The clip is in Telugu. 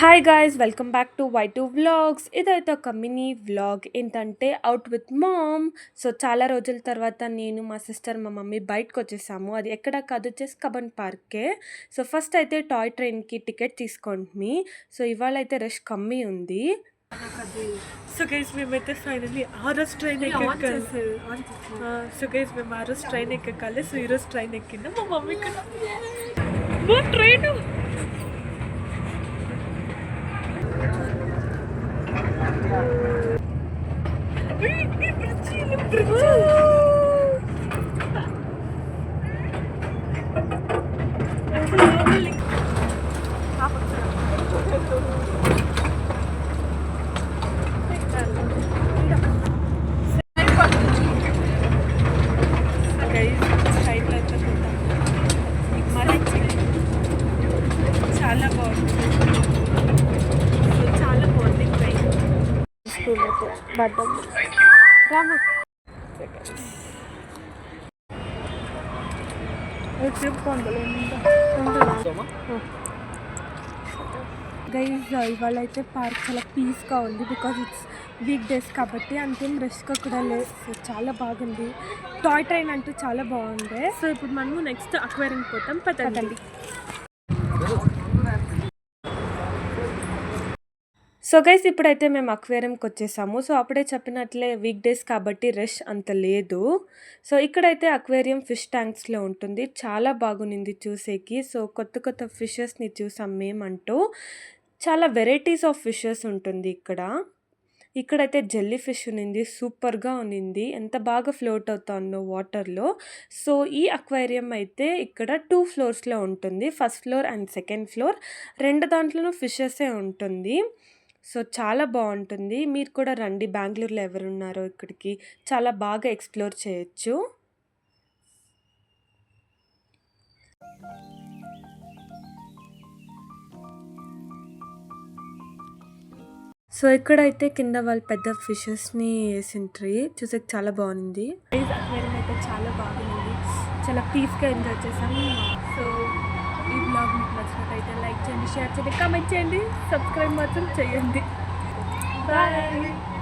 Hi guys, welcome back to Y two vlogs. ఇదైతే ఒక మినీ వ్లాగ్. ఏంటంటే అవుట్ విత్ మామ్. సో చాలా రోజుల తర్వాత నేను, మా సిస్టర్, మా మమ్మీ బయటకు వచ్చేసాము. అది ఎక్కడ కాదు, జస్ట్ కబన్ పార్కే. సో ఫస్ట్ అయితే టాయ్ ట్రైన్కి టికెట్ తీసుకోండి. సో ఇవాళ అయితే రష్ కమ్మీ ఉంది. సో గైస్ మేమైతే ఫైనల్లీ ఆర్ఎస్ ట్రైన్ ఎక్కాలి. సో గైస్ మేము ఆర్ఎస్ ట్రైన్ ఎక్కాలి. సో ఈరోజు ట్రైన్ ఎక్కిందా మా మమ్మీ కదా ట్రైన్. చాలా బాగుంది, చాలా బాగుంది ట్రైన్. రామా గైజ్ ఇవాళ అయితే పార్క్ చాలా పీస్గా ఉంది. బికాజ్ ఇట్స్ వీక్ డేస్ కాబట్టి అంతేం రష్గా కూడా లేదు. సో చాలా బాగుంది. టాయ్ ట్రైన్ అంటూ చాలా బాగుంది. సో ఇప్పుడు మనము నెక్స్ట్ అక్వేరియం పోతాం. పదండి. సో గైస్ ఇప్పుడైతే మేము అక్వేరియంకి వచ్చేసాము. సో అప్పుడే చెప్పినట్లే వీక్ డేస్ కాబట్టి రష్ అంత లేదు. సో ఇక్కడైతే అక్వేరియం ఫిష్ ట్యాంక్స్లో ఉంటుంది. చాలా బాగుంది చూసేకి. సో కొత్త ఫిషెస్ని చూసాం మేమంటూ. చాలా వెరైటీస్ ఆఫ్ ఫిషెస్ ఉంటుంది ఇక్కడ. ఇక్కడైతే జెల్లీ ఫిష్ ఉన్నింది, సూపర్గా ఉన్నింది, ఎంత బాగా ఫ్లోట్ అవుతుందో వాటర్లో. సో ఈ అక్వేరియం అయితే ఇక్కడ 2 ఫ్లోర్స్లో ఉంటుంది. First floor and second floor, రెండు దాంట్లోనూ ఫిషెసే ఉంటుంది. సో చాలా బాగుంటుంది. మీరు కూడా రండి, బెంగళూరులో ఎవరున్నారో ఇక్కడికి చాలా బాగా ఎక్స్ప్లోర్ చేయొచ్చు. సో ఇక్కడైతే కింద వాళ్ళు పెద్ద ఫిషెస్ని వేసింట్రీ, చూసే చాలా బాగుంది. అక్వేరియం అయితే చాలా బాగుంది, చాలా పీస్గా ఎంజాయ్ చేసాము. సో ఈ బ్లాగ్ మీకు నచ్చినట్టయితే లైక్ చేయండి, షేర్ చేయండి, కామెంట్ చేయండి, సబ్స్క్రైబ్ మాత్రం చేయండి. బాయ్.